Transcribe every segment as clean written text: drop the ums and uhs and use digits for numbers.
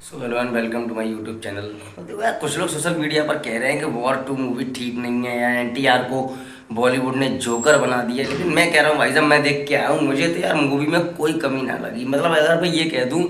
So hello and welcome to my YouTube channel. देखो यार, कुछ लोग सोशल मीडिया पर कह रहे हैं कि वॉर 2 मूवी ठीक नहीं है या एनटीआर को बॉलीवुड ने जोकर बना दिया, लेकिन मैं कह रहा हूँ भाई साहब, मैं देख के आया हूँ, मुझे तो यार मूवी में कोई कमी ना लगी। मतलब अगर मैं ये कह दूँ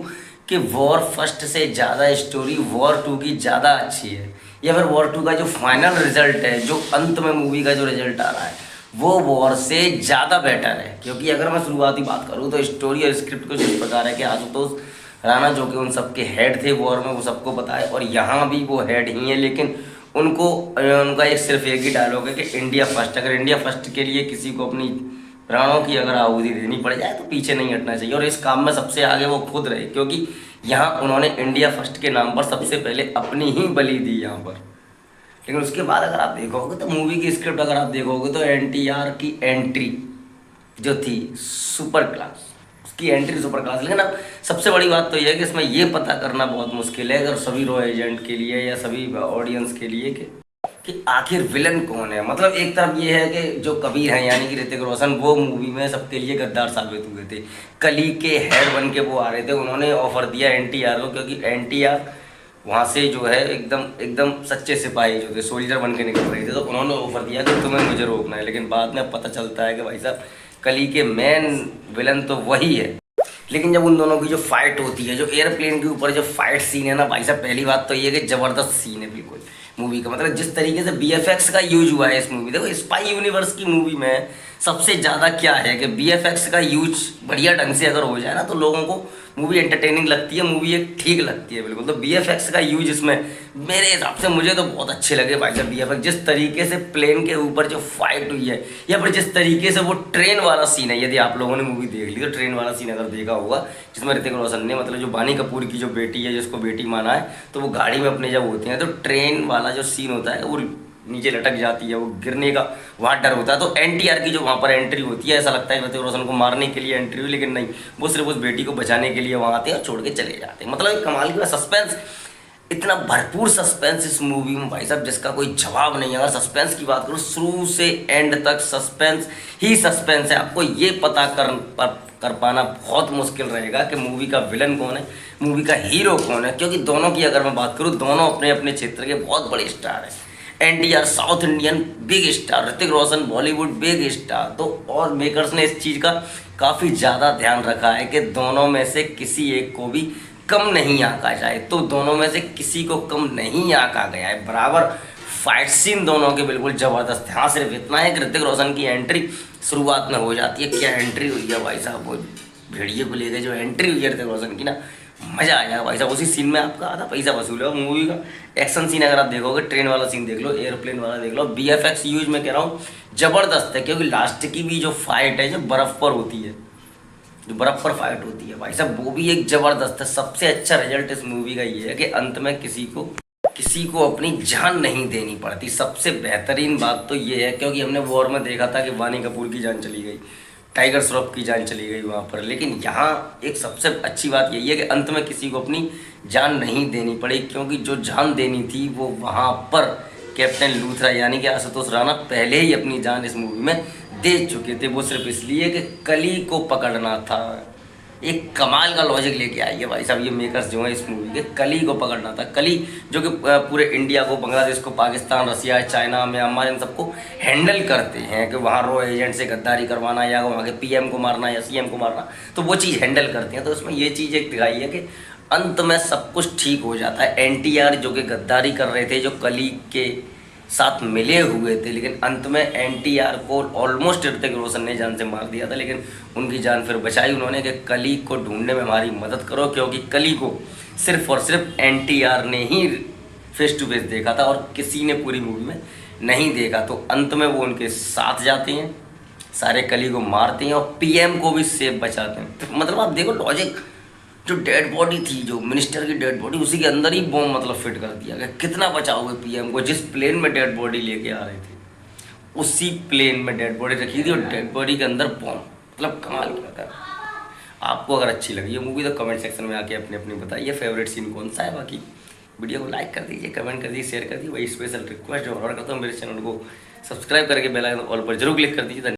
कि वॉर 1 से ज़्यादा स्टोरी वॉर 2 की ज़्यादा अच्छी है, या फिर वॉर 2 का जो फाइनल रिजल्ट है, जो अंत में मूवी का जो रिजल्ट आ रहा है, वो वॉर से ज़्यादा बेटर है। क्योंकि अगर मैं शुरुआती बात करूँ तो स्टोरी और स्क्रिप्ट कुछ इस प्रकार है कि आशुतोष राणा जो कि उन सबके हेड थे वॉर में, वो सबको पता है, और यहाँ भी वो हेड ही हैं, लेकिन उनको उनका सिर्फ एक ही डायलॉग है कि इंडिया फर्स्ट। अगर इंडिया फर्स्ट के लिए किसी को अपनी प्राणों की अगर आहुति देनी पड़ जाए तो पीछे नहीं हटना चाहिए, और इस काम में सबसे आगे वो खुद रहे, क्योंकि यहाँ उन्होंने इंडिया फर्स्ट के नाम पर सबसे पहले अपनी ही बलि दी यहाँ पर। लेकिन उसके बाद अगर आप देखोगे तो मूवी की स्क्रिप्ट अगर आप देखोगे तो एनटीआर की एंट्री जो थी सुपर क्लास, उसकी एंट्री सुपर क्लास। लेकिन अब सबसे बड़ी बात तो यह है कि इसमें ये पता करना बहुत मुश्किल है अगर सभी रॉ एजेंट के लिए या सभी ऑडियंस के लिए कि आखिर विलन कौन है। मतलब एक तरफ ये है कि जो कबीर हैं यानी कि ऋतिक रोशन, वो मूवी में सबके लिए गद्दार साबित हुए थे। कली के हेड बन के वो आ रहे थे, उन्होंने ऑफर दिया एनटीआर को, क्योंकि एनटीआर वहाँ से जो है एकदम एकदम सच्चे सिपाही जो थे, सोल्जर बन के निकल रहे थे, तो उन्होंने ऑफर दिया कि तुम्हें मुझे रोकना है। लेकिन बाद में पता चलता है कि भाई साहब कली के मेन विलन तो वही है। लेकिन जब उन दोनों की जो फाइट होती है, जो एयरप्लेन के ऊपर जो फाइट सीन है ना भाई साहब, पहली बात तो ये है कि ज़बरदस्त सीन है बिल्कुल मूवी का। मतलब जिस तरीके से बीएफएक्स का यूज हुआ है इस मूवी, देखो स्पाई यूनिवर्स की मूवी में सबसे ज़्यादा क्या है कि बीएफएक्स का यूज बढ़िया ढंग से अगर हो जाए ना तो लोगों को मूवी एंटरटेनिंग लगती है, मूवी एक ठीक लगती है बिल्कुल। तो बीएफएक्स का यूज इसमें मेरे हिसाब से मुझे तो बहुत अच्छे लगे भाई साहब बीएफएक्स। जिस तरीके से प्लेन के ऊपर जो फाइट हुई है, या फिर जिस तरीके से वो ट्रेन वाला सीन है, यदि आप लोगों ने मूवी देख ली तो ट्रेन वाला सीन अगर देखा होगा, जिसमें ऋतिक रोशन ने, मतलब जो बानी कपूर की जो बेटी है, जिसको बेटी माना है, तो वो गाड़ी में अपने जब होते हैं तो ट्रेन वाला जो सीन होता है वो नीचे लटक जाती है, वो गिरने का वहाँ डर होता है। तो एनटीआर की जो वहाँ पर एंट्री होती है, ऐसा लगता है ऋतिक रोशन को मारने के लिए एंट्री हुई, लेकिन नहीं, वो सिर्फ उस बेटी को बचाने के लिए वहाँ आते हैं और छोड़ के चले जाते हैं। मतलब एक कमाल का सस्पेंस, इतना भरपूर सस्पेंस इस मूवी में भाई साहब जिसका कोई जवाब नहीं है। अगर सस्पेंस की बात करूँ, शुरू से एंड तक सस्पेंस ही सस्पेंस है। आपको ये पता कर पाना बहुत मुश्किल रहेगा कि मूवी का विलन कौन है, मूवी का हीरो कौन है, क्योंकि दोनों की अगर मैं बात करूँ, दोनों अपने अपने क्षेत्र के बहुत बड़े स्टार हैं। NTR south Indian big star, Hrithik Roshan Bollywood big star. तो और मेकर्स ने इस चीज़ का काफ़ी ज़्यादा ध्यान रखा है कि दोनों में से किसी एक को भी कम नहीं आंका जाए, तो दोनों में से किसी को कम नहीं आंका गया है। बराबर फाइट सीन दोनों के बिल्कुल ज़बरदस्त है। हाँ, सिर्फ इतना है कि ऋतिक रोशन की एंट्री शुरुआत में हो जाती है, क्या एंट्री हुई है भाई साहब, वो भेड़िए को लेकर जो एंट्री हुई है ऋतिक रोशन की ना, मज़ा आ जाएगा भाई साहब। उसी सीन में आपका आधा पैसा वसूल है मूवी का। एक्शन सीन अगर आप देखोगे, ट्रेन वाला सीन देख लो, एयरप्लेन वाला देख लो, बीएफएक्स यूज में कह रहा हूँ ज़बरदस्त है। क्योंकि लास्ट की भी जो फाइट है, जो बर्फ़ पर होती है, जो बर्फ़ पर फाइट होती है भाई साहब, वो भी एक ज़बरदस्त है। सबसे अच्छा रिजल्ट इस मूवी का ये है कि अंत में किसी को अपनी जान नहीं देनी पड़ती। सबसे बेहतरीन बात तो ये है, क्योंकि हमने वॉर में देखा था कि वानी कपूर की जान चली गई, टाइगर श्रॉफ की जान चली गई वहाँ पर, लेकिन यहाँ एक सबसे अच्छी बात यही है कि अंत में किसी को अपनी जान नहीं देनी पड़ी, क्योंकि जो जान देनी थी वो वहाँ पर कैप्टन लूथरा यानी कि आशुतोष राणा पहले ही अपनी जान इस मूवी में दे चुके थे। वो सिर्फ इसलिए कि कली को पकड़ना था। एक कमाल का लॉजिक लेके आई है भाई साहब ये मेकर्स जो है इस मूवी के। कली को पकड़ना था, कली जो कि पूरे इंडिया को, बांग्लादेश को, पाकिस्तान, रसिया, चाइना, म्यांमार, इन सबको हैंडल करते हैं कि वहाँ रॉ एजेंट से गद्दारी करवाना या वहाँ के पीएम को मारना या सीएम को मारना, तो वो चीज़ हैंडल करते हैं। तो उसमें ये चीज़ एक दिखाई है कि अंत में सब कुछ ठीक हो जाता है। एनटीआर जो कि गद्दारी कर रहे थे, जो कली के साथ मिले हुए थे, लेकिन अंत में एनटीआर को ऑलमोस्ट ऋतिक रोशन ने जान से मार दिया था, लेकिन उनकी जान फिर बचाई उन्होंने कि कली को ढूंढने में हमारी मदद करो, क्योंकि कली को सिर्फ और सिर्फ एनटीआर ने ही फेस टू फेस देखा था और किसी ने पूरी मूवी में नहीं देखा। तो अंत में वो उनके साथ जाते हैं, सारे कली को मारते हैं और पीएम को भी सेफ बचाते हैं। तो मतलब आप देखो लॉजिक, जो डेड बॉडी थी, जो मिनिस्टर की डेड बॉडी, उसी के अंदर ही बॉम्ब मतलब फिट कर दिया गया। कितना बचाओगे पीएम को? जिस प्लेन में डेड बॉडी लेके आ रहे थे उसी प्लेन में डेड बॉडी रखी थी और डेड बॉडी के अंदर बॉम्ब। मतलब कमाल किया था। आपको अगर अच्छी लगी ये मूवी तो कमेंट सेक्शन में आके अपने अपनी बताइए फेवरेट सीन कौन सा है। बाकी वीडियो को लाइक कर दीजिए, कमेंट कर दीजिए, शेयर कर दीजिए। वही स्पेशल रिक्वेस्ट और करता हूँ, मेरे चैनल को सब्सक्राइब करके बेल आइकन ऑल पर जरूर क्लिक कर दीजिए।